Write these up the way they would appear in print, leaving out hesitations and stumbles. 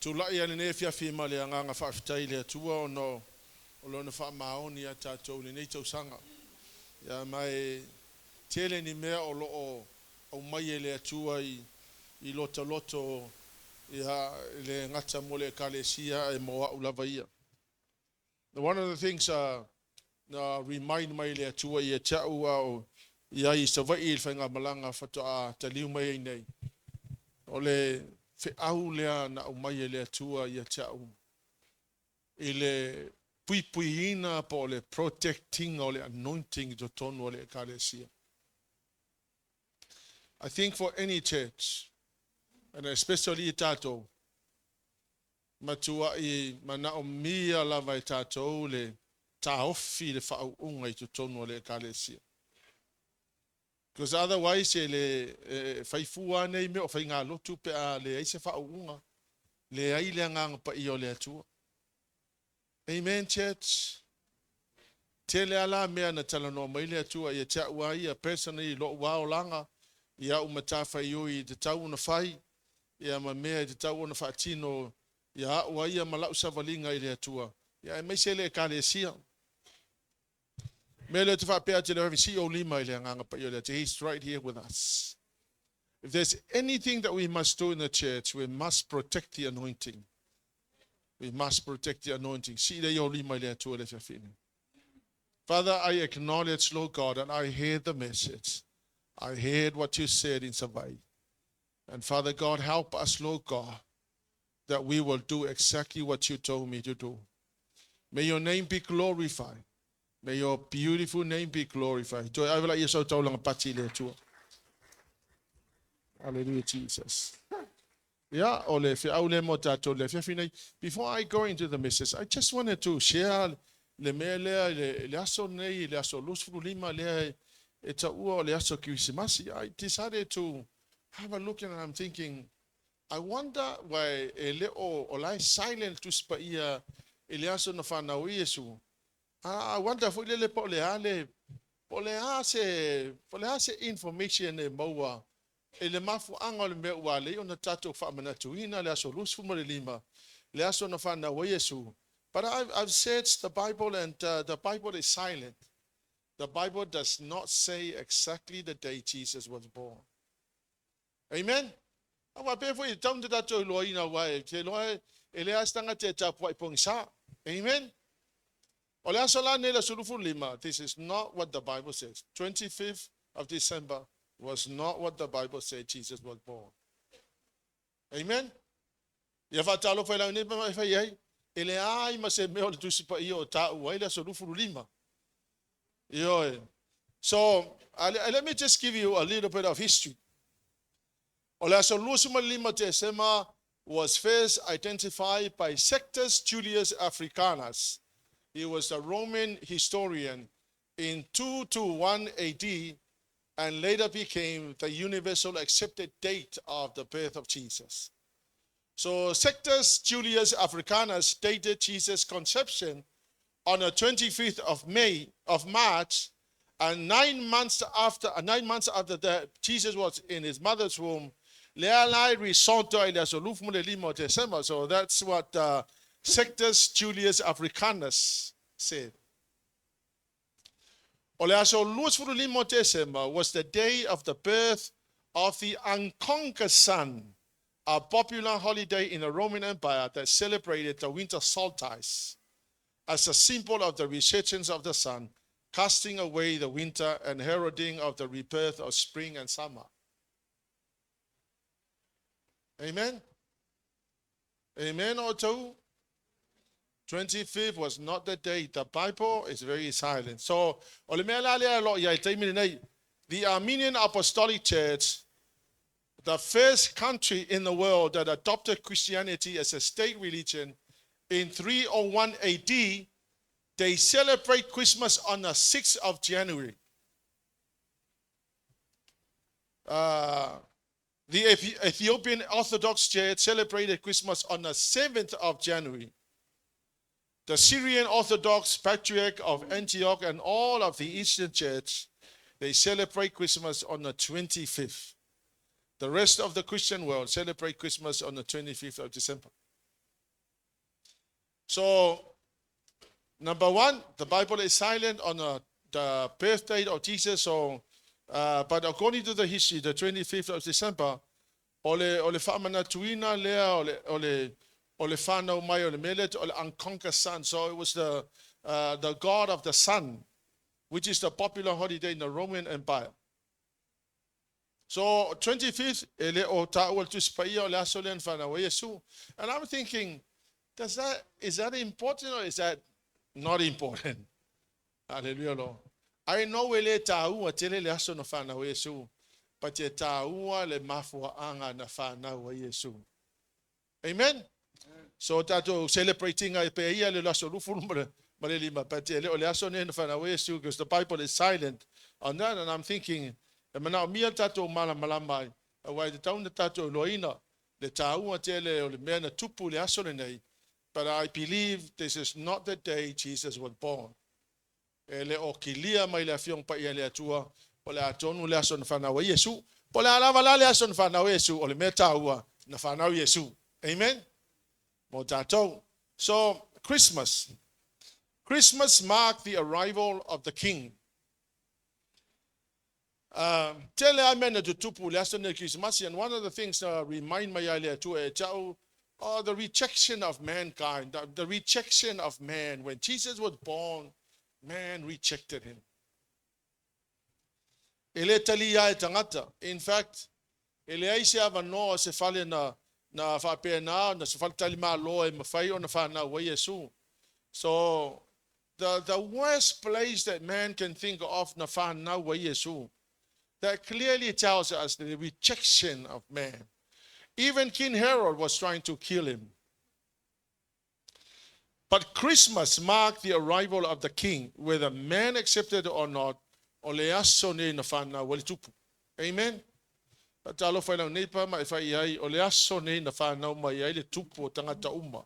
Tulai ane ne fia fima le anganga whaafitai le atua o no o lona wha maoni a tātou le nei tau sanga. Ia mai tele ni mea o loo au mai e le atua i lota loto ia le ngata mo le kalesia e moa ulava ia. One of the things remind mai le atua i a tau au ia i sa vai il whainga malanga whatoa ta Leauma i nei. O le au lea na au mai e le atua i a tau. I le puipuina po le protecting o le anointing to tonu o le kalesia. I think for any church, and especially i tātou, matua i mana o mia lava i tātou le taofi le whaunga i to tonu o le kalesia. Because otherwise le whaifua nei me o whainga lotu pe a le eise whaunga, le ai le ngang pa i o le atua. Amen, church. Tele ala mea na talanoa mai le atua i a tia ua ia personally lo wao langa ia umatafa i ui te tau na whai ia ma mea te tau na whaatino ia ua ia malau savalinga i le atua. Ia e meise le kale sia. Mele te whapea te lewa si o lima i le nganga pa i o le atua. He's right here with us. If there's anything that we must do in the church, we must protect the anointing. We must protect the anointing. Si le o lima i le atua le whiawhine. Father, I acknowledge, Lord God, and I heard the message. I heard what you said in Savai. And Father God, help us, Lord God, that we will do exactly what you told me to do. May your name be glorified. May your beautiful name be glorified. Hallelujah, Jesus. Yeah, before I go into the message, I just wanted to share le mele le aso nei le aso lusfru lima le eta ua le aso kisimasi. I decided to have a look and I'm thinking, I wonder why le o lai silent to spaia ele aso na whanau Iesu. I wonder if le po le ase information e maua ele mafu anga le mea ua le ona tato whaamanatuina le aso lusfru mo le lima le aso na whanau Iesu. But I've searched the Bible and the Bible is silent. The Bible does not say exactly the day Jesus was born. Amen? Amen? This is not what the Bible says. 25th of December was not what the Bible said Jesus was born. Amen? Ele ai ma se meo le tusi pa io ta ua ile so rufuru lima. So let me just give you a little bit of history. Ole so lusuma lima te sema was first identified by Sextus Julius Africanus. He was a Roman historian in 221 AD and later became the universal accepted date of the birth of Jesus. So Sextus Julius Africanus dated Jesus' conception on the 25th of March, and 9 months after that Jesus was in his mother's womb. So that's what Sextus Julius Africanus said. Was the day of the birth of the unconquered sun, a popular holiday in the Roman Empire that celebrated the winter solstice as a symbol of the resurgence of the sun, casting away the winter and heralding of the rebirth of spring and summer. Amen? Amen, Otto? 25th was not the date. The Bible is very silent. So, the Armenian Apostolic Church, the first country in the world that adopted Christianity as a state religion in 301 AD, they celebrate Christmas on the 6th of January. The Ethiopian Orthodox Church celebrated Christmas on the 7th of January. The Syrian Orthodox Patriarch of Antioch and all of the Eastern Church, they celebrate Christmas on the 25th. The rest of the Christian world celebrate Christmas on the 25th of December. So, number one, the Bible is silent on the birthday of Jesus. So, but according to the history, the 25th of December, ole whamana tuina lea, ole whanau mai, ole melet, ole unconquered sun. So it was the god of the sun, which is the popular holiday in the Roman Empire. So 25th, ele o ta'ual tuspaia ole asolen whanau Yesu. And I'm thinking, is that important or is that not important? Hallelujah, Lord. I know ele ta'ua tele le aso na whanau Yesu. But ye ta'ua le mafua anga na whanau Yesu. Amen? So tato celebrating ai pe ia le laso lufu malelima. But ele ole aso ne na whanau Yesu, because the Bible is silent on that. And I'm thinking, e mana mia tato malamai. Awai te tauna tato loina. Le ta'ua tele o le mea na tupu le aso le nei. But I believe this is not the day Jesus was born. Ele o kilia mai le afiong pa ia le atua. O le atonu le aso na whanau Yesu. Po le alawa la le aso na whanau Yesu. O le mea ta'ua na whanau Yesu. Amen? Mo tatou. So, Christmas. Christmas marked the arrival of the King. Tele ai mena tu tupu le aso na Christmas. And one of the things remind mai ai le atua e tau, the rejection of mankind, the rejection of man. When Jesus was born, man rejected him. Ele talia e tangata. In fact, ele aise ava no se fale na whapena, na se fale tali maa loa e mawhai o na whanau wa Yesu. So, the worst place that man can think of na whanau wa Yesu, that clearly tells us the rejection of man. Even King Herod was trying to kill him. But Christmas marked the arrival of the King, whether man accepted it or not. Amen. Patalo whainau neipa mai whai ai, o le aso nei na whanau mai ai le tupu o tangata uma.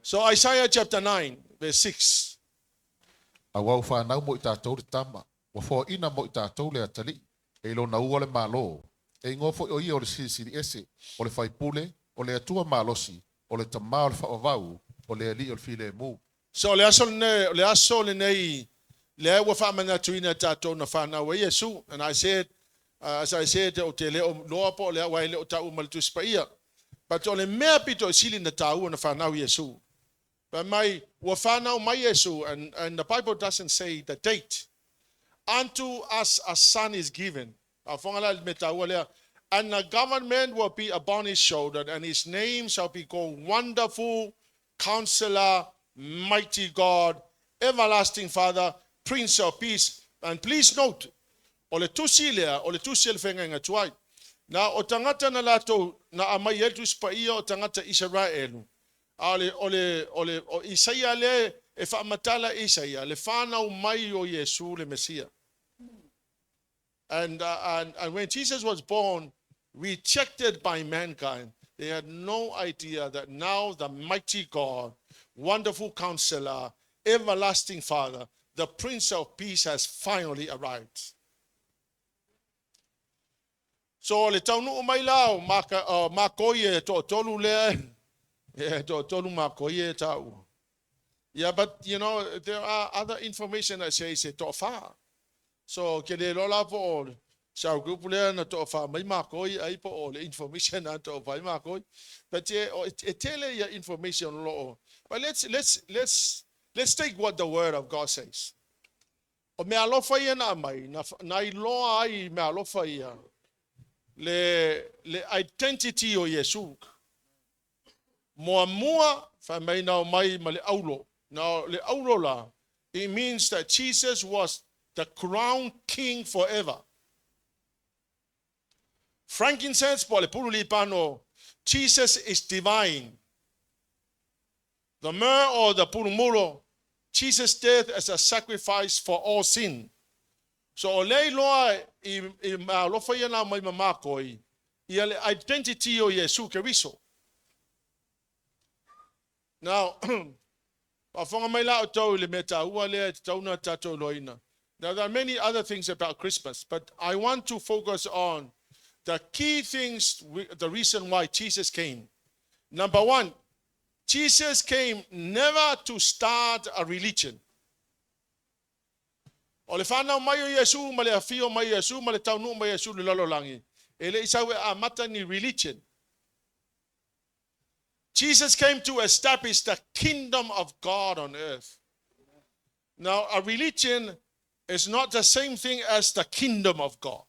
So Isaiah chapter 9, verse 6. Awau whanau mo I tātou le tama, wa fo ina mo I tātou le atali, e lo na ua le malo, e ngofo o ia o le sirisiri ese, o le whaipule, o le atua malosi, o le tamā o le whaavau, o le ali o le file mu. So le aso le nei, le ua whamana tuina tātou na whanau wa Yesu. And I said, as I said, o te leo loa po lea wai leo tau malitus pa ia. But o le mea pito sili na tau na whanau Yesu. But mai, wa whanau mai Yesu, and the Bible doesn't say the date. Unto us a son is given. A whangala me tau lea. And the government will be upon his shoulder, and his name shall be called Wonderful, Counselor, Mighty God, Everlasting Father, Prince of Peace. And please note, o le tusi lea, o le tusi le whenga inga tuai. Na o tangata na lato, na amai eltus pa ia o tangata Israelu. O Isaia le, e whaamatala Isaia, le whanau mai o Yesu le Mesia. And when Jesus was born, rejected by mankind, they had no idea that now the mighty God, wonderful counselor, everlasting Father, the Prince of Peace has finally arrived. So le taunu o mai lao makoye to tolu le to tolu makoye tau. Yeah, but you know there are other information that says to fa. So ke le lola po sa grupo le na to fa mai makoye ai po le information na to fa makoye. But it tell you information lo. But let's take what the word of God says. O me alofa ia na mai na iloa ai me alofa ia. Le identity o Yesu. Mua fa mai na mai ma le aulo. Now le aulo la, it means that Jesus was the crowned king forever. Frankincense po le pulu lipano, Jesus is divine. The myrrh or the purumulo, Jesus' death as a sacrifice for all sin. So lei loa I lofa ia na mai mamakoi, ia le identity o Yesu Keriso. Now, afonga mai la o tau le meta ua lea te tauna tatou loina. Now there are many other things about Christmas, but I want to focus on the key things, the reason why Jesus came. Number one, Jesus came never to start a religion. O le whanau mai o Yesu, ma le afio mai Yesu, ma le taunu mai Yesu le lalolangi. E le isawe a mata ni religion. Jesus came to establish the kingdom of God on earth. Now, a religion is not the same thing as the kingdom of God.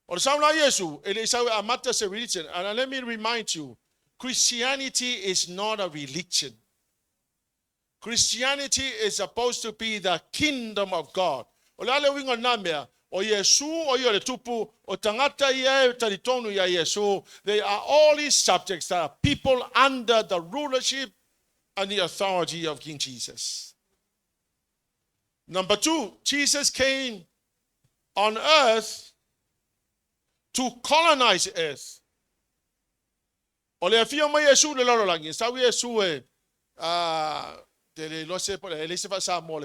O le sauna Yesu, e le isawe a mata se religion. And let me remind you, Christianity is not a religion. Christianity is supposed to be the kingdom of God. O lale wingo namea, o Yesu, o le tupu, o tangata ia, taritonu ya Yesu, they are all his subjects, that are people under the rulership and the authority of King Jesus. Number two, Jesus came on earth to colonize earth. O le afio mai Yesu le lololangi, sawi Yesu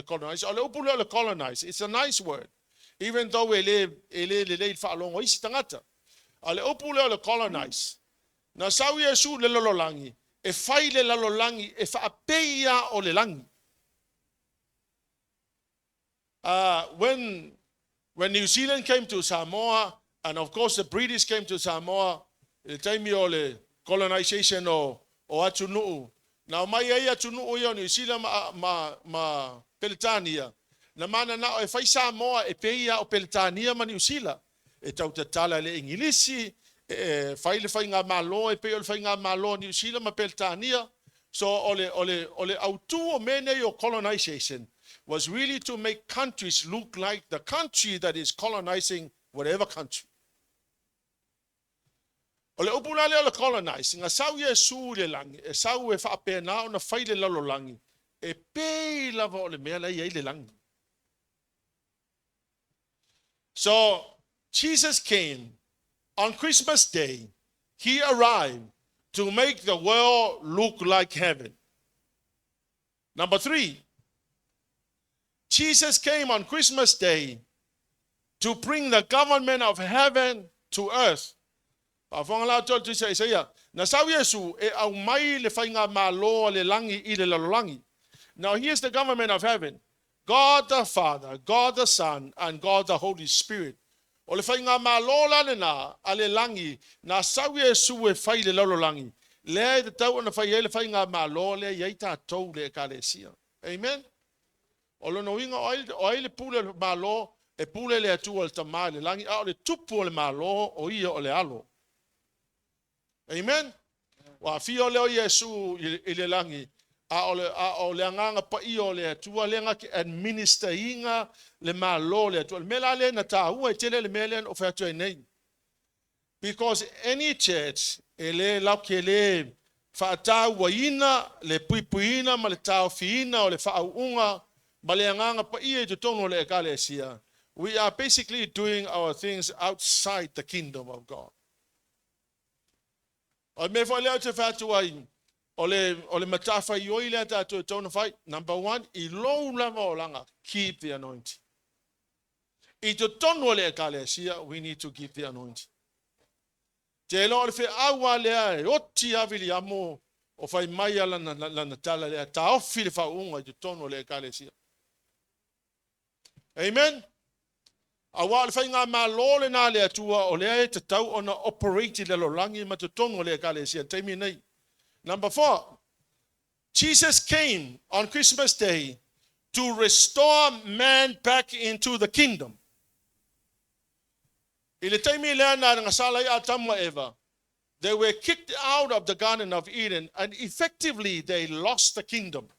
colonize. Colonize. It's a nice word. Even though we live long colonize. Na sawi Yesu le lololangi, e fai le lololangi, e fa apeia o le langi. When New Zealand came to Samoa, and of course the British came to Samoa, the time o le colonization o atunuu. Now mai ai atunuu yo New Zealand ma Peletania. Na mana na e fai Samoa e peia o Peletania ma New Zealand. E tau te tala le Ingilisi, fai le fai ngā malo, e peia le fai ngā malo New Zealand ma Peletania. So ole autu o mene o colonization was really to make countries look like the country that is colonizing whatever country. O le upulale o le colonize, nga sau Yesu le langi, e sau e whaapena o na whai le lalo langi, e pei lava o le mea lai ei le langi. So, Jesus came on Christmas Day. He arrived to make the world look like heaven. Number three, Jesus came on Christmas Day to bring the government of heaven to earth. Isaia. Na sau Yesu e au mai le whainga malo le langi I le lalolangi. Now here's the government of heaven. God the Father, God the Son, and God the Holy Spirit. O le whainga malo lane na a le langi, na sau Yesu e whai le lalolangi. Le te tau ana whai le whainga malo le iaita tau le ekalesia. Amen? O lo no inga o le pule malo, e pule le atua le tamai le langi, a o le tupu le malo o ia o le alo. Amen. Wa fio leo Yesu ile langi a ole anganga pa io le tua lenga ki administer inga le malo le tua mela le na ta u tele le melen of at nei. Because any church ele laukele Faitau waina le puipuina ma le tau fiina o le faaunga ma le anganga pa ia te tono le ekalesia. We are basically doing our things outside the kingdom of God. O me fa leo te fatu ai o le matafa I oi le tatu tonu fai. Number one, I low lava o langa, keep the anointing. I te tonu le ekalesia, we need to keep the anointing. Te lo le fe awa le oti avili amo o fai mai ala na tala le ta ofi le fa unga I te tonu le ekalesia. Amen. Awa le whainga malo le nā le atua o lea te tau ona operate le lolangi ma te tono le ekalesia taimi nei. Number 4, Jesus came on Christmas Day to restore man back into the kingdom. I le taimi lea nā ngasala I atamwa Eva, they were kicked out of the Garden of Eden and effectively they lost the kingdom.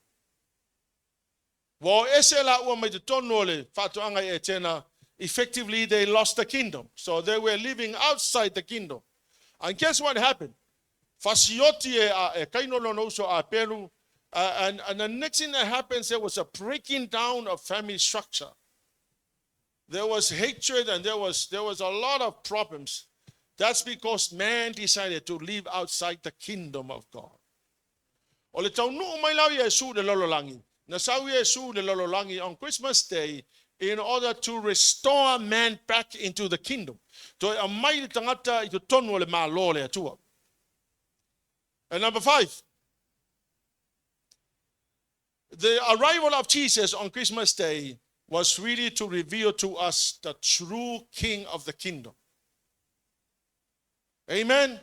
Wa ese la ua mai te tono le whatuanga e tēnā, effectively they lost the kingdom. So they were living outside the kingdom. And guess what happened? Fasioti e kainolo no so a Peteru. And the next thing that happens, there was a breaking down of family structure. There was hatred and there was a lot of problems. That's because man decided to live outside the kingdom of God. O le tau nuu mai lau Yesu le lololangi. Na sau Yesu le lololangi on Christmas Day in order to restore man back into the kingdom. To a mai tangata I te tonu le malo le atua. And number 5, the arrival of Jesus on Christmas Day was really to reveal to us the true King of the kingdom. Amen.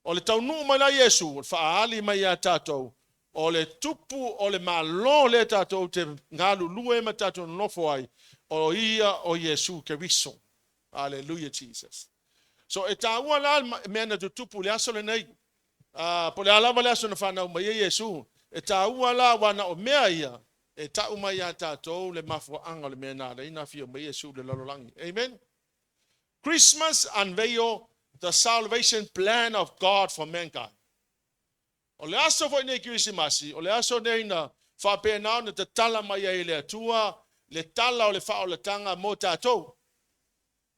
O le taunu mai la Yesu, o whaali mai a tātou, o le tupu, o le malo le tātou, te ngalu lue ma tātou nofo ai, o ia o Yesu Keriso. Hallelujah, Jesus. So e tā ua la mea tu tupu le aso le nei, po le alawa le aso na whanau mai e Yesu, e tā ua la wana o mea ia, e tā umai a tātou le mafua anga le mea nāra, ina fio mai Yesu le lalolangi. Amen. Christmas unveil the salvation plan of God for mankind. O le aso fo nei Christmasi, o le aso nei na whapena na te tala mai e le atua, le tala o le whao le tanga mo tātou.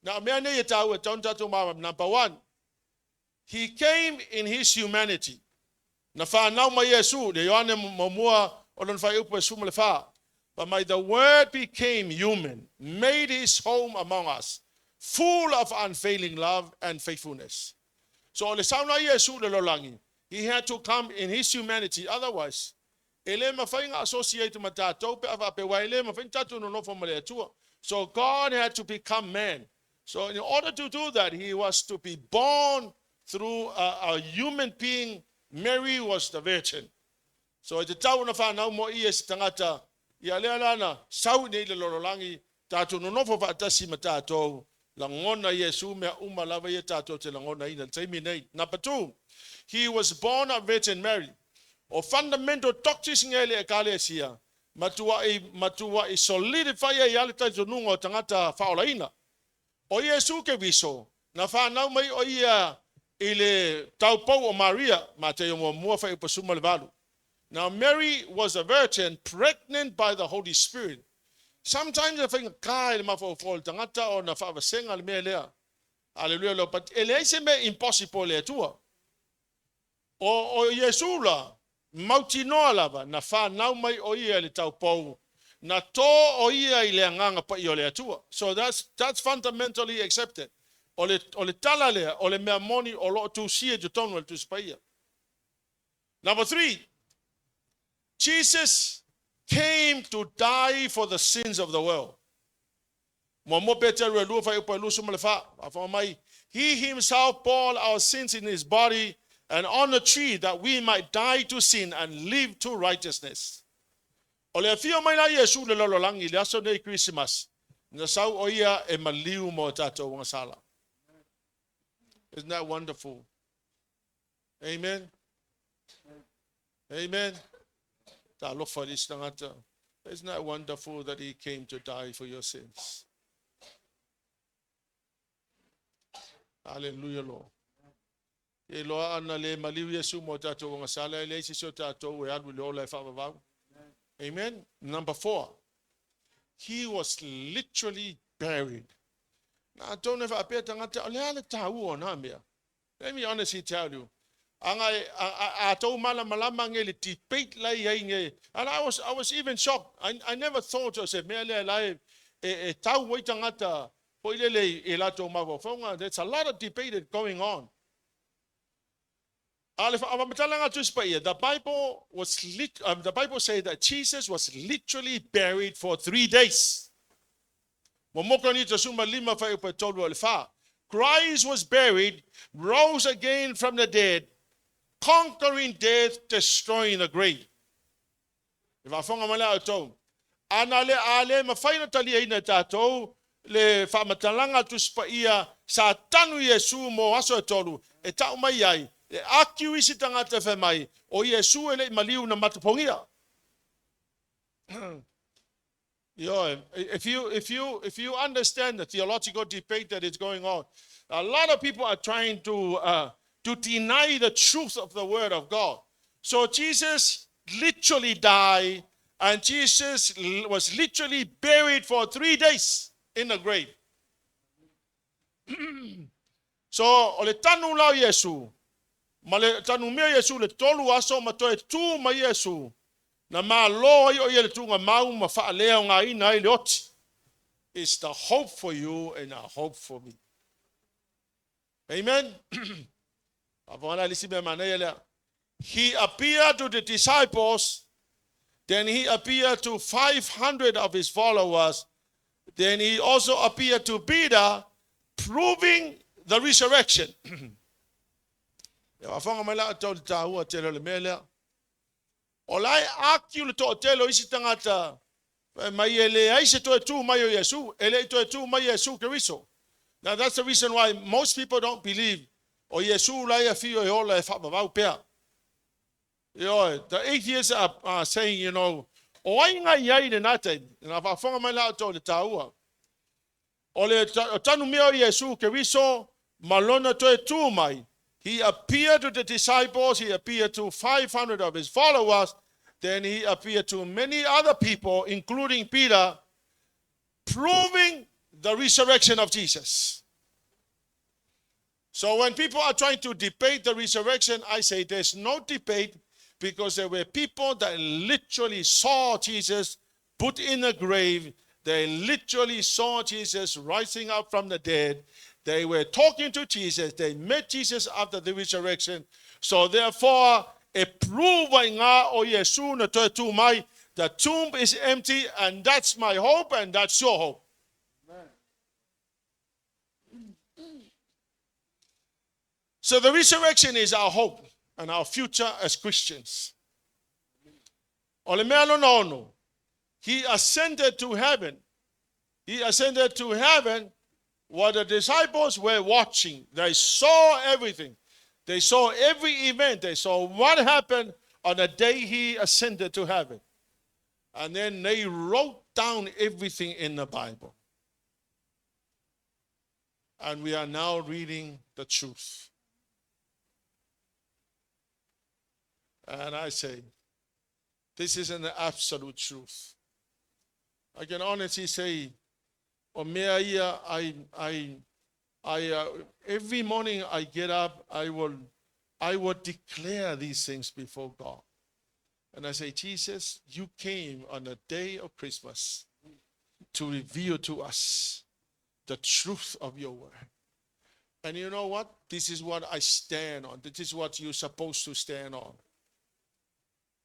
Na mea nei e tāu e taun tātou mama, number 1, he came in his humanity. Na whanau mai Yesu, le Ioane mamua o lon whai upo e suma le wha. But may the word became human, made his home among us, full of unfailing love and faithfulness. So le sauna Yesu le lolangi, he had to come in his humanity, otherwise, ele mawhainga associate ma tātou pe awa pe waile mawhain tātou no nofo ma le atua. So God had to become man. So in order to do that, he was to be born through a human being. Mary was the virgin. So te tau na whanau mo i e si tangata, i a lea lana, sau nei le lorolangi, tātou no nofo whaatasi ma tātou, la ngona Yesu mea lava i tātou te la ngona ina. Taimi nei. Number 2, he was born of Virgin Mary. O fundamental doctrines ngele e kale sia, matua i solidify e ale tātou nunga o tangata whaolaina. O Yesu ke viso, na whanau mai o ia i le taupou o Maria, Mataio mua whai upasuma le valu. Now Mary was a virgin, pregnant by the Holy Spirit. Sometimes I think kai le mafo fol tangata o na whawasenga le mea lea. Hallelujah, lo, but ele se me impossible le tua. O Yesu la, mauti noa lava, na whanau mai o ia le taupou, na to o ia I le anganga pa I o le atua. So that's fundamentally accepted. O le tala lea, o le mea moni, o lo Tusi e tonu le tuspaia. Number 3, Jesus came to die for the sins of the world. Mo Peteru e lua fai upa lusu ma le wha, a mai, he himself bore our sins in his body and on the tree that we might die to sin and live to righteousness. O le fio mai la Yesu le lololangi le aso nei Christmas. Na sau o ia e maliu mo tātou wanga sala. Isn't that wonderful? Amen. Amen. Ta lofa dis tangata. Isn't that wonderful that he came to die for your sins? Hallelujah, Lord. E loa ana le maliu Yesu mo tātou wanga sala e le isi so tātou e alu le ola e whawawau. Amen. Number 4, he was literally buried. Now, I don't know if I pay attention. Let me honestly tell you. And I told malama debate and I was even shocked. I never thought I said there's a lot of debate going on. The Bible says that Jesus was literally buried for 3 days. Christ was buried, rose again from the dead, conquering death, destroying the grave. If I found a tone, anale ale mafaina talia ina tato le famatalanga tu spaia sa tanu Yesu mo aso tolu e tau mai ai e akiu isi tangata fe mai o Yesu ele maliu na matapongia. If you understand the theological debate that is going on, a lot of people are trying to deny the truth of the word of God. So Jesus literally died, and Jesus was literally buried for 3 days in the grave. So ole tanu la Yesu, male tanu me Yesu le tolu aso matoe tu ma Yesu. Na ma lo o ye tunga mau ma fa leo nga ina ile oti. It's the hope for you and a hope for me. Amen. Avona lisi be manele. he appeared to the disciples, then he appeared to 500 of his followers, then he also appeared to Peter, proving the resurrection. Olai akil to telo isi tangata mai ele aise to tu mai Yesu ele to tu mai Yesu Kristo. Now that's the reason why most people don't believe o Yesu la ya fio e ola e fa ba pea. The atheists are saying, o ainga yai de nate na fa fonga mai la to le taua. Ole tanu meo Yesu Kristo malona to tu mai. He appeared to the disciples, he appeared to 500 of his followers, then he appeared to many other people, including Peter, proving the resurrection of Jesus. So when people are trying to debate the resurrection, I say there's no debate, because there were people that literally saw Jesus put in a grave. They literally saw Jesus rising up from the dead. They were talking to Jesus. They met Jesus after the resurrection. So therefore, the tomb is empty, and that's my hope, and that's your hope. Amen. So the resurrection is our hope and our future as Christians. He ascended to heaven. He ascended to heaven. What the disciples were watching, they saw everything. They saw every event. They saw what happened on the day he ascended to heaven. And then they wrote down everything in the Bible. And we are now reading the truth. And I say, this is an absolute truth. I can honestly say, every morning I get up, I will declare these things before God. And I say, Jesus, you came on the day of Christmas to reveal to us the truth of your word. And you know what? This is what I stand on. This is what you're supposed to stand on.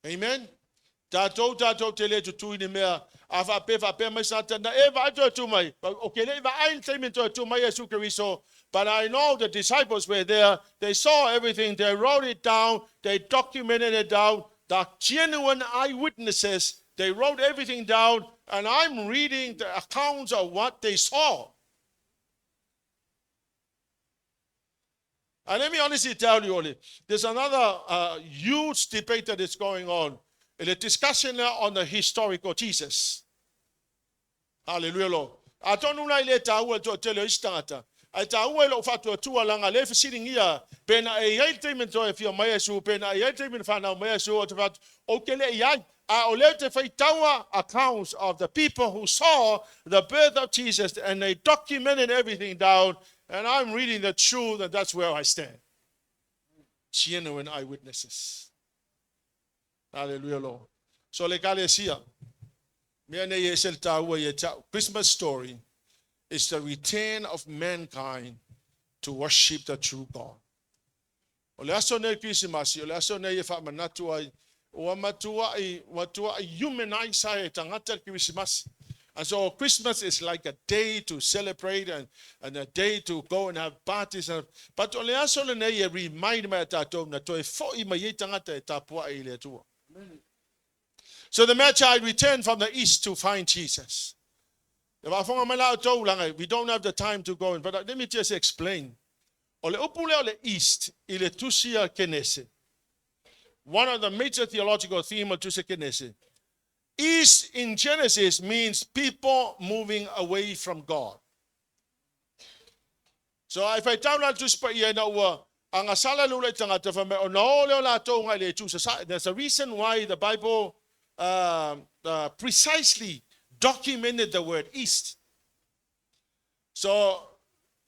Amen? Tatou tele tu ni mea afa pe mai satana eva to mai okay eva ein statement to mai Yesu Kristo, but I know the disciples were there. They saw everything. They wrote it down. They documented it down. The genuine eyewitnesses, they wrote everything down, and I'm reading the accounts of what they saw. And let me honestly tell you, Oli, there's another huge debate that is going on. A discussion on the historical Jesus. Hallelujah, Lord. I don't know why let our to tell you start. I tell you of what to along a left sitting here. Ben a treatment if your mayasu, Ben a treatment fan of mayasu, or what okay, I let the Faitau accounts of the people who saw the birth of Jesus, and they documented everything down. And I'm reading the truth, and that's where I stand. Genuine eyewitnesses. Hallelujah, Lord. So Christmas story is the return of mankind to worship the true God. And so Christmas is like a day to celebrate and a day to go and have parties. But only also remind me that so the Magi returned from the east to find Jesus. We don't have the time to go in, but let me just explain. East, Tusi. One of the major theological themes of Tusi. East in Genesis means people moving away from God. So if I tell you there's a reason why the Bible precisely documented the word east. So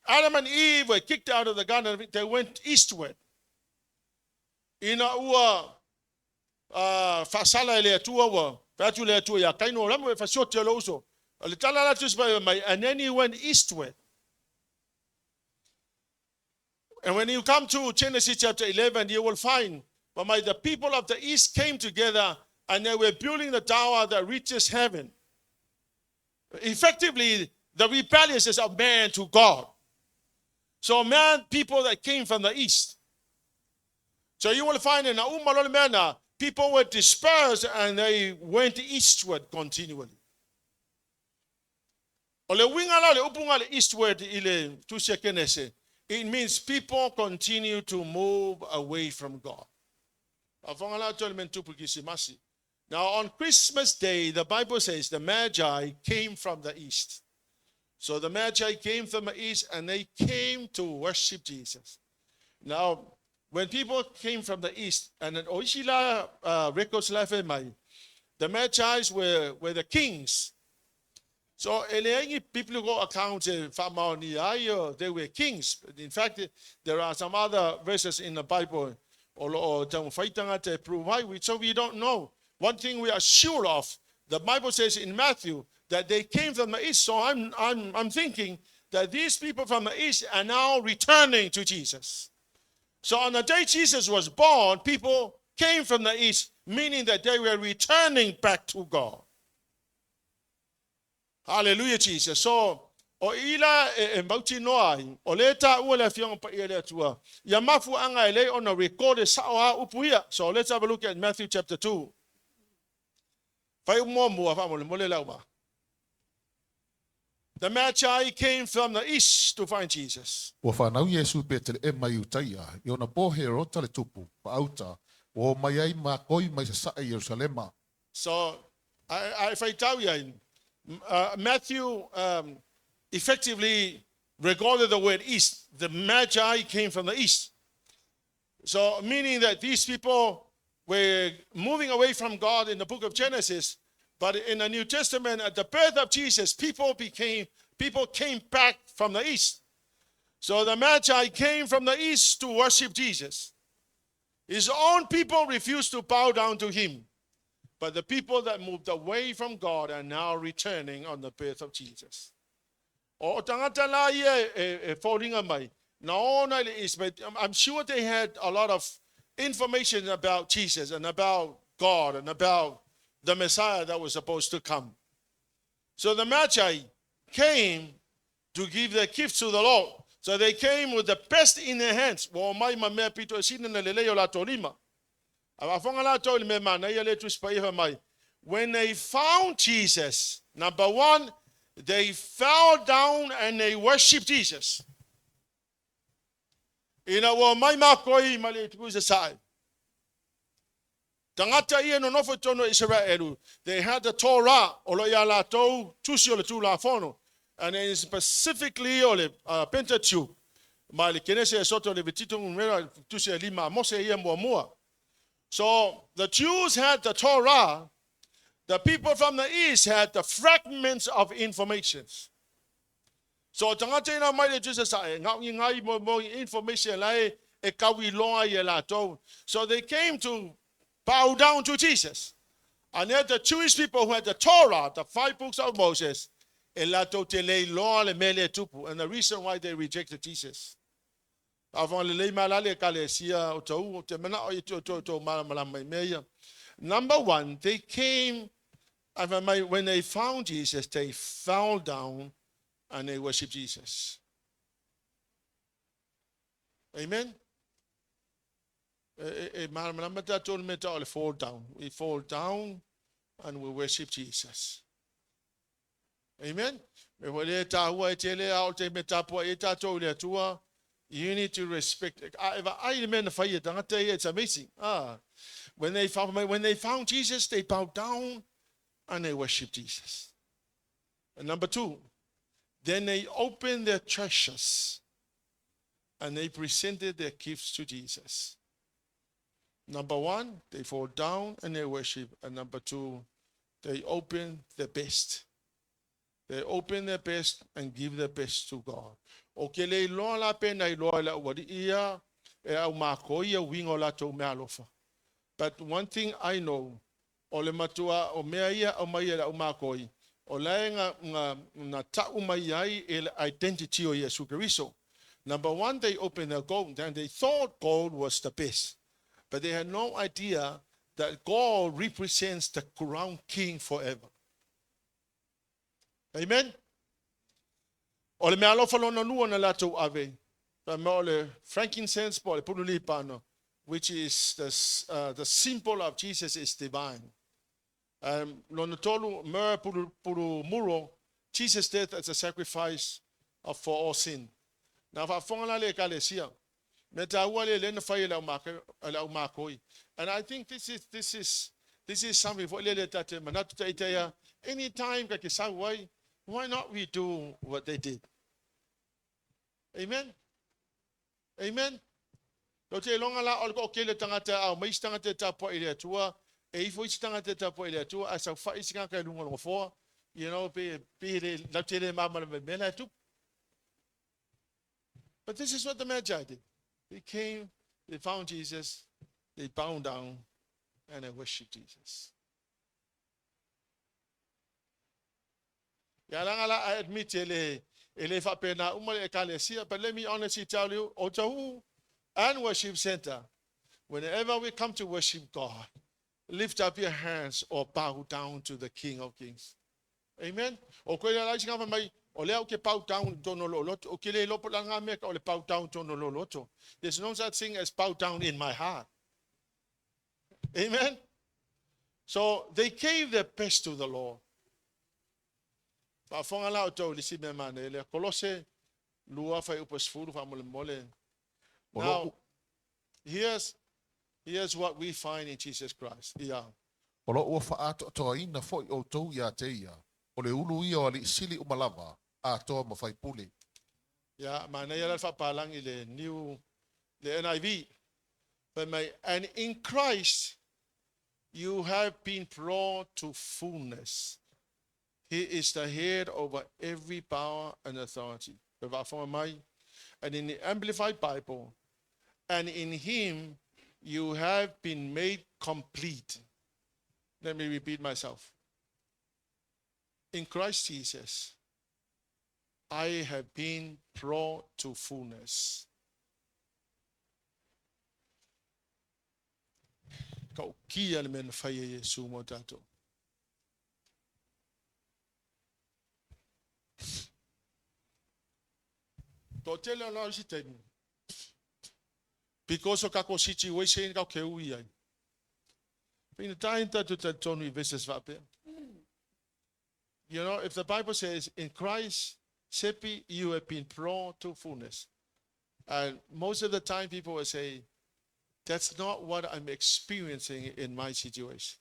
Adam and Eve were kicked out of the garden. They went eastward. In and then he went eastward. And when you come to Genesis chapter 11, you will find the people of the east came together and they were building the tower that reaches heaven. Effectively, the rebellious is of man to God. So people that came from the east. So you will find in Leauma, people were dispersed and they went eastward continually. Eastward, it means people continue to move away from God. Now on Christmas Day, the Bible says the Magi came from the east. So the Magi came from the east and they came to worship Jesus. Now, when people came from the east, and the Magi were the kings. So people go account they were kings. In fact, there are some other verses in the Bible so we don't know. One thing we are sure of, the Bible says in Matthew that they came from the east. So I'm thinking that these people from the east are now returning to Jesus. So on the day Jesus was born, people came from the east, meaning that they were returning back to God. Hallelujah, Jesus. So, o ila mbauti noai, o leta ule fiong pa ile tua. Ya mafu anga ile on a recorded sawa upuia. So let's have a look at Matthew chapter 2. The Magi came from the east to find Jesus. Wafana Yesu Peteru e mai utaia, yona pohe rota le tupu, pa auta, o mai ai makoi mai sa Jerusalema. So, I Faitau yain. Matthew effectively recorded the word east. The Magi came from the east. So meaning that these people were moving away from God in the book of Genesis, but in the New Testament, at the birth of Jesus, people came back from the east. So the Magi came from the east to worship Jesus. His own people refused to bow down to him. But the people that moved away from God are now returning on the birth of Jesus. I'm sure they had a lot of information about Jesus and about God and about the Messiah that was supposed to come. So the Magi came to give their gifts to the Lord. So they came with the best in their hands. When they found Jesus, number one, they fell down and they worshiped Jesus. They had the Torah, and then specifically Pentateuch. So the Jews had the Torah, the people from the east had the fragments of information. So so they came to bow down to Jesus. And then the Jewish people who had the Torah, the 5 books of Moses, and the reason why they rejected Jesus. Number one, they came, when they found Jesus, they fell down and they worshiped Jesus. Amen? Fall down. We fall down and we worship Jesus. Amen? You need to respect. It's amazing. When they found Jesus, they bowed down and they worshiped Jesus. And number two, then they opened their treasures and they presented their gifts to Jesus. Number one, they fall down and they worship. And number two, they open their best. They open their best and give their best to God. But one thing I know, identity of Yesu Christ. Number one, they opened their gold and they thought gold was the best. But they had no idea that God represents the crowned king forever. Amen? O le mea alofa lona lua na latou ave. Pa me o le frankincense po le pulu lipano, which is the symbol of Jesus is divine. Lona tolu mea pulu muro, Jesus' death as a sacrifice for all sin. Na whafonga la le kalesia. Me taua le lena whai lau makoi. And I think this is something for le tate manatu taitea. Anytime ka ke sauai, why not we do what they did? Amen. Amen. Lo te longa la o ke le tangata au mai tangata tapo ile tua e ifo tangata tapo ile tua asa fa isika ka lunga lo fo you know pe le la te le mama me mena tu. But this is what the Magi did. They came, they found Jesus, they bowed down and they worshiped Jesus. I admit but let me honestly tell you, Otahu and Worship Center, whenever we come to worship God, lift up your hands or bow down to the King of Kings. Amen. There's no such thing as bow down in my heart. Amen. So they gave their best to the Lord. Kolose lua fai upasfuru fa mole. Now, here's what we find in Jesus Christ. Yeah. Olo ua whaato toa ina foi o tau ia te ia. O le ulu ia o li sili umalava a toa mawhai pule. Yeah, mana ia fa palang i le NIV. And in Christ you have been brought to fullness. He is the head over every power and authority. And in the Amplified Bible, and in him you have been made complete. Let me repeat myself. In Christ Jesus, I have been brought to fullness. Kau kia le mena whai e Yesu mo tātou. Tō tele o lau si tenu. Because of kako situation kau ke ui ai. Pina tahin tatu tonu I verses vape. You know, if the Bible says, in Christ, Sepi, you have been brought to fullness. And most of the time people will say, that's not what I'm experiencing in my situation.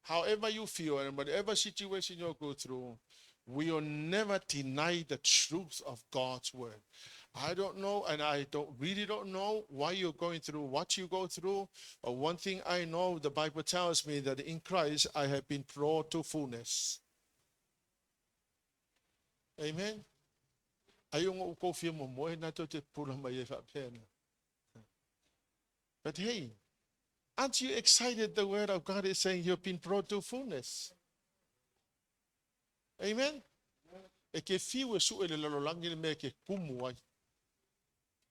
However you feel and whatever situation you go through, we will never deny the truth of God's word. I don't know, and I really don't know why you're going through what you go through. But one thing I know, the Bible tells me that in Christ I have been brought to fullness. Amen. But hey, aren't you excited the word of God is saying you've been brought to fullness? Amen.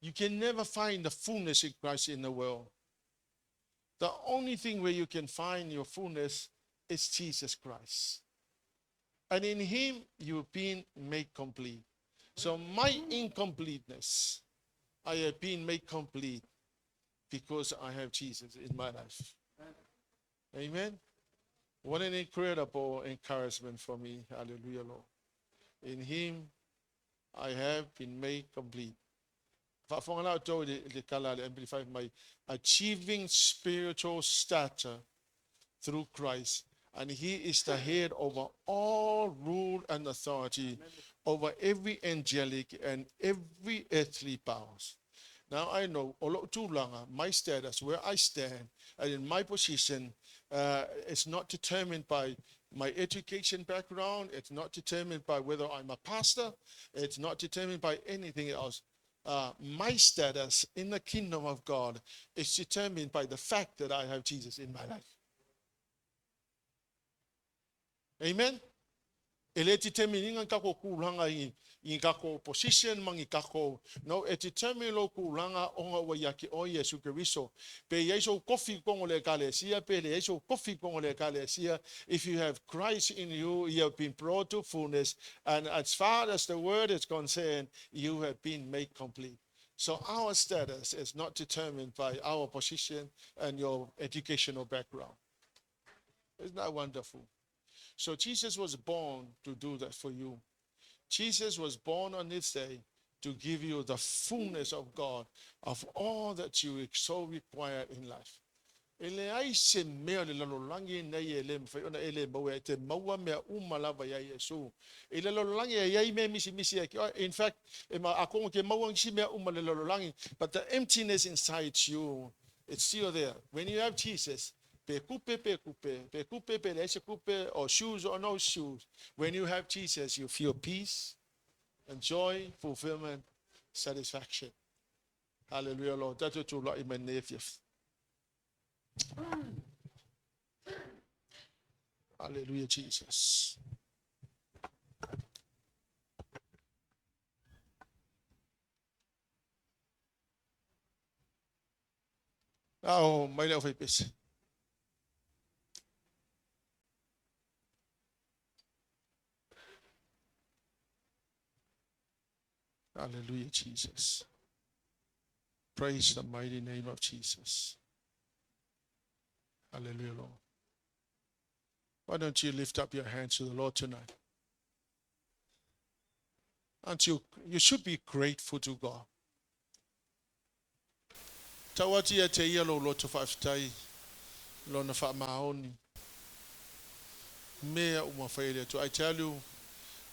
You can never find the fullness in Christ in the world. The only thing where you can find your fullness is Jesus Christ. And in him you've been made complete. So my incompleteness, I have been made complete because I have Jesus in my life. Amen. What an incredible encouragement for me. Hallelujah, Lord. In him I have been made complete. My achieving spiritual stature through Christ. And he is the head over all rule and authority, over every angelic and every earthly powers. Now I know, my status, where I stand, and in my position, it's not determined by my education background. It's not determined by whether I'm a pastor. It's not determined by anything else. My status in the kingdom of God is determined by the fact that I have Jesus in my life. Amen. ingako position mangikako no e determine lo kulanga onga wa yaki o Yesu Kristo pe Yesu kofi kongole kalesia pe Yesu kofi kongole kalesia. If you have Christ in you, you have been brought to fullness, and as far as the word is concerned, you have been made complete. So our status is not determined by our position and your educational background. Isn't that wonderful? So Jesus was born to do that for you. Jesus was born on this day to give you the fullness of God, of all that you so require in life. Ele ai se mea le lalolangi nei ele mwhai ona ele maua e te maua mea umalawa ya Yesu. Ele lalolangi e iai mea misi eki. In fact, e ma akongo ke maua ngisi mea uma le lalolangi, but the emptiness inside you, it's still there. When you have Jesus, pe kupe le ese kupe, or shoes or no shoes. When you have Jesus, you feel peace and joy, fulfillment, satisfaction. Hallelujah, Lord. That's what you like in my nephew. Hallelujah, Jesus. Oh, my love for peace. Hallelujah, Jesus. Praise the mighty name of Jesus. Hallelujah, Lord. Why don't you lift up your hands to the Lord tonight? And you should be grateful to God. Tawati ya te ia lo loto whaftai, lo na whamaoni. Mea umawhaere to. I tell you,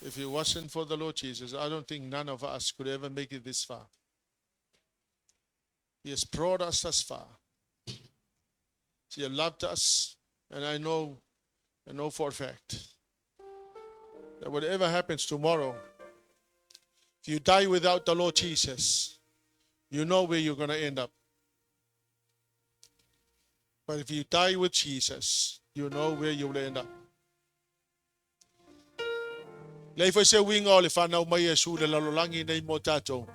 if it wasn't for the Lord Jesus, I don't think none of us could ever make it this far. He has brought us thus far. He has loved us, and I know for a fact that whatever happens tomorrow, if you die without the Lord Jesus, you know where you're going to end up. But if you die with Jesus, you know where you will end up. Leifo se winga o le whanau mai e su le lalolangi nei mo tātou.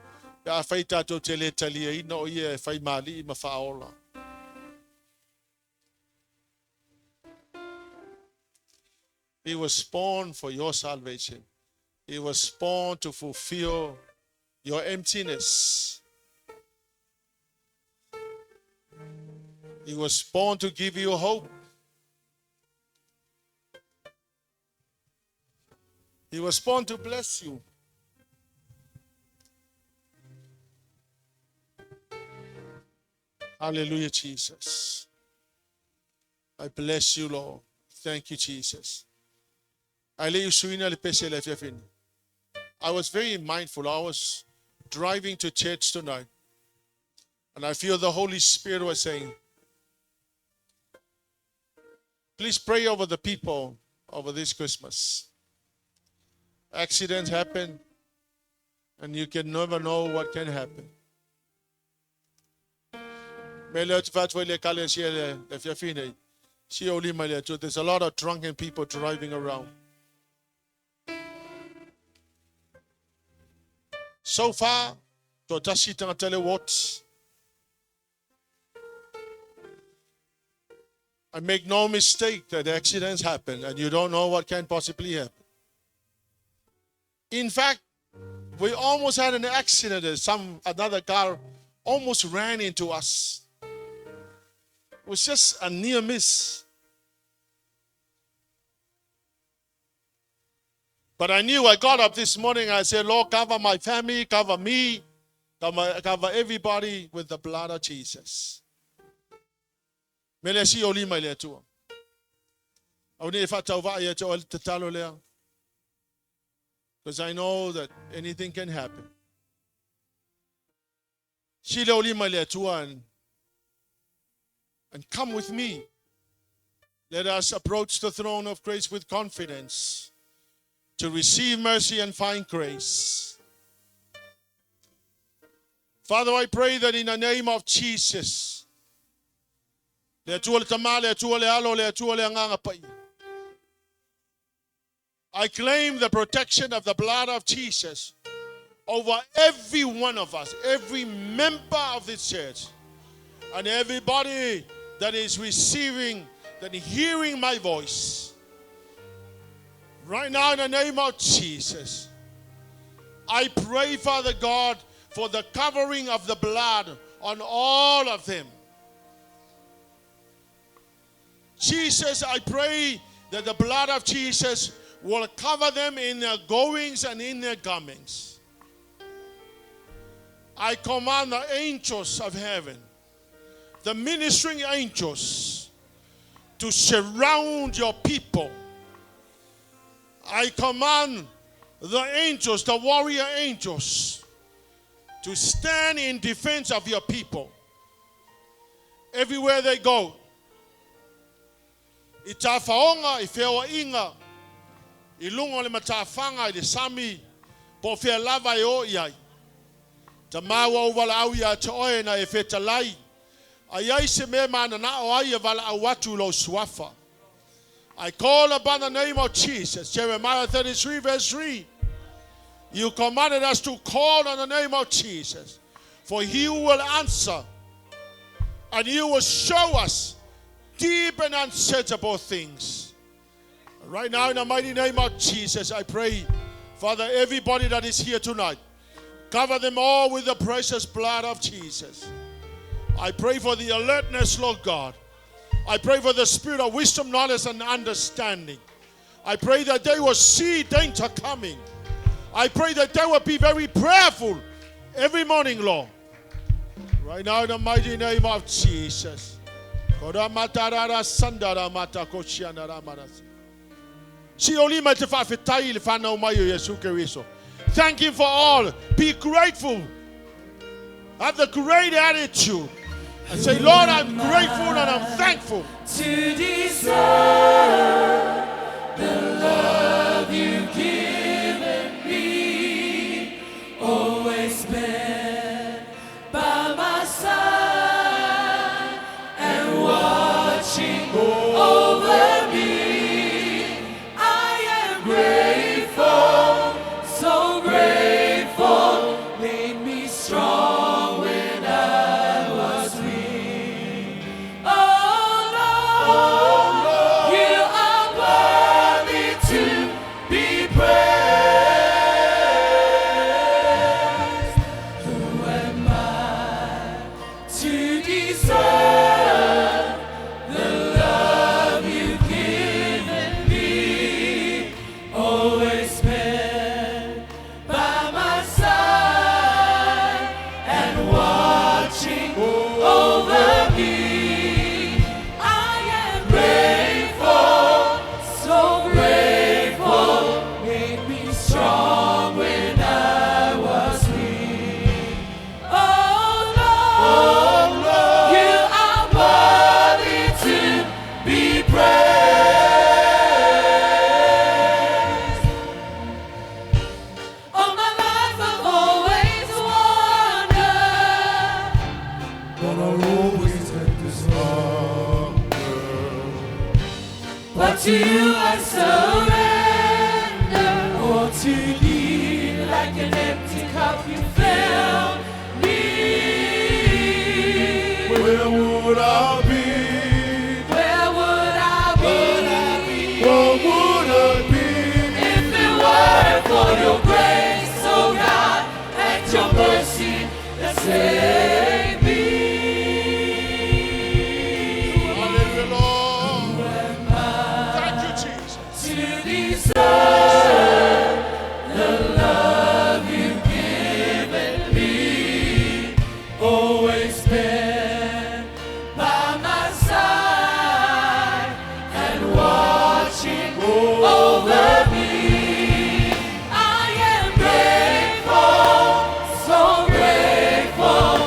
Pea whai tātou te le talia ina o ia e whai mali I ma whaola. He was born for your salvation. He was born to fulfill your emptiness. He was born to give you hope. He was born to bless you. Hallelujah, Jesus. I bless you, Lord. Thank you, Jesus. I was very mindful. I was driving to church tonight, and I feel the Holy Spirit was saying, please pray over the people over this Christmas. Accidents happen, and you can never know what can happen. There's a lot of drunken people driving around. So far, to just tell you what, I make no mistake that accidents happen, and you don't know what can possibly happen. In fact, we almost had an accident. Another car almost ran into us. It was just a near miss. But I knew I got up this morning. I said, Lord, cover my family, cover me, cover everybody with the blood of Jesus. Because I know that anything can happen. And come with me. Let us approach the throne of grace with confidence to receive mercy and find grace. Father, I pray that in the name of Jesus, I claim the protection of the blood of Jesus over every one of us, every member of this church, and everybody that is receiving, that is hearing my voice. Right now, in the name of Jesus, I pray, Father God, for the covering of the blood on all of them. Jesus, I pray that the blood of Jesus will cover them in their goings and in their comings. I command the angels of heaven, the ministering angels, to surround your people. I command the angels, the warrior angels, to stand in defense of your people everywhere they go. I tafaonga, I whiwa inga, I lungo le matafanga, I le sami, po whia lava I o iai. Ta maua o wala au ia te oe na e whetalai. Ai ai se me mana na o ai e wala au watu lo suafa. I call upon the name of Jesus. Jeremiah 33 verse 3. You commanded us to call on the name of Jesus, for he will answer, and you will show us deep and unsearchable things. Right now, in the mighty name of Jesus, I pray, Father, everybody that is here tonight, cover them all with the precious blood of Jesus. I pray for the alertness, Lord God. I pray for the spirit of wisdom, knowledge, and understanding. I pray that they will see danger coming. I pray that they will be very prayerful every morning, Lord. Right now, in the mighty name of Jesus. Thank you for all. Be grateful. Have the great attitude. And say, Lord, I'm grateful and I'm thankful. To deserve the love you've given me, always been by my side and watching over me. I am grateful, so grateful, made me strong when I was weak. Oh Lord, you are worthy to be praised. Who am I to deserve the love you've given me? Always been by my side and watching over me. I am grateful, so grateful, made me strong when I was weak. Oh Lord, you are worthy to be praised. All my life I've always wondered, but I'll always take this longer. But to you I surrender, or to thee, like an empty cup you fill me. Where would I be? Where would I be? What would I be? If it weren't for your grace, oh God, and your mercy that saved me. Hallelujah, Lord. Thank you, Jesus. To deserve the love you've given me, always been by my side and watching over me. I am grateful, so grateful,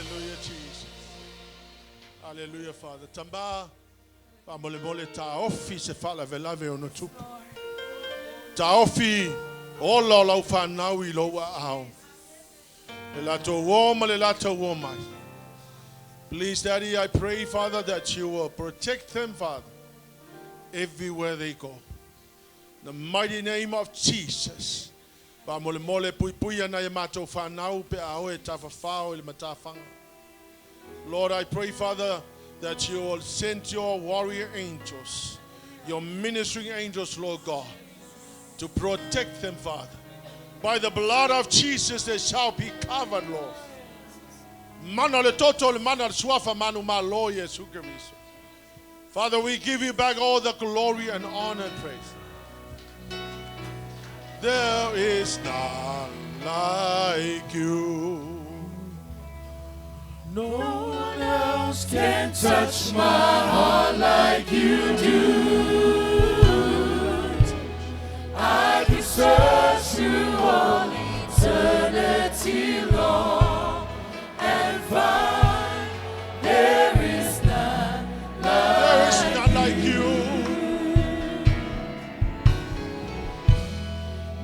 Hallelujah, Jesus. Hallelujah, Father. Tamba, mole ta ofi se fala velave ono tupu. Ta ofi, ola lau whanau I loa au. Le lato woma, le lato woma. Please, Daddy, I pray, Father, that you will protect them, Father, everywhere they go. In the mighty name of Jesus. Lord, I pray, Father, that you will send your warrior angels, your ministering angels, Lord God, to protect them, Father. By the blood of Jesus, they shall be covered, Lord. Father, we give you back all the glory and honor and praise. There is none like you. No one else can touch my heart like you do. I can search through all eternity long and find there is none like you.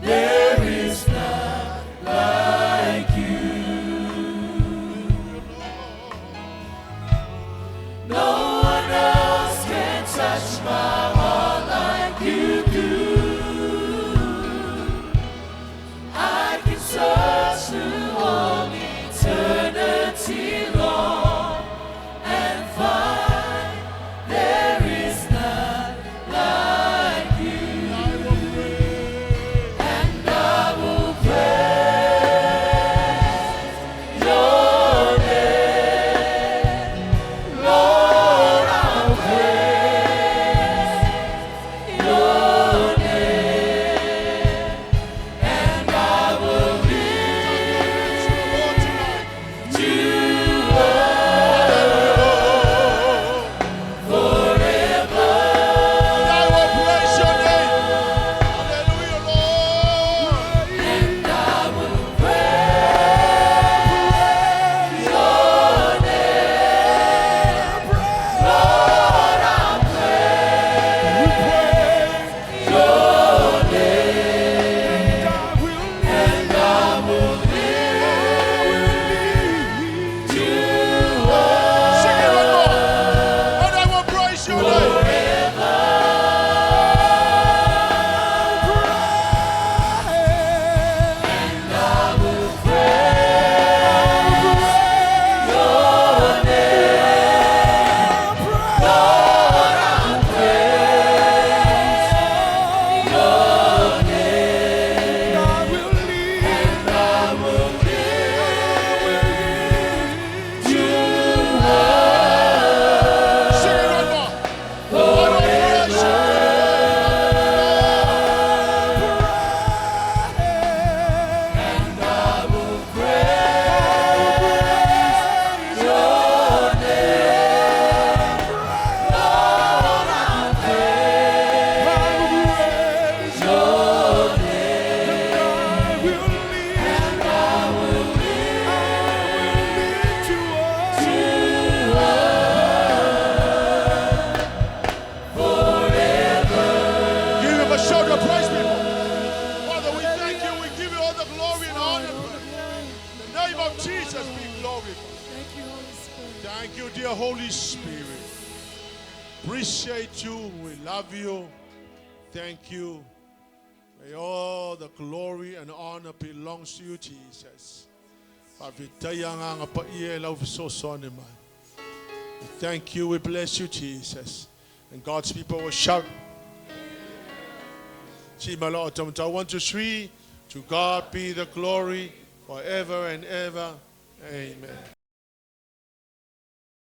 There is none like you. No one else can touch my heart like you do. I can search through all eternity long and find there is none like you. And I will praise your name, Lord. I'll praise your name, and I will lift you up forever. I will praise your name. Hallelujah, Lord. And I will praise your name, Lord. I'll praise your name, and I will lift you Sing it up one more. And I will praise your name. forever. And I will praise your name, Lord. I'll praise your name, and I will lift you Sing it one more. up forever. And I will praise your name, Lord. I'll praise your name, and I will lift you up forever. Give him a shout of praise, people. Father, we thank you. We give you all the glory and honor. In the name of Jesus, be glorified. Thank you, Holy Spirit. Thank you, dear Holy Spirit. Appreciate you. We love you. Thank you. May all the glory and honor belongs to you, Jesus. We thank you. We bless you, Jesus. And God's people will shout. 1, 2, 3. To God be the glory forever and ever. Amen.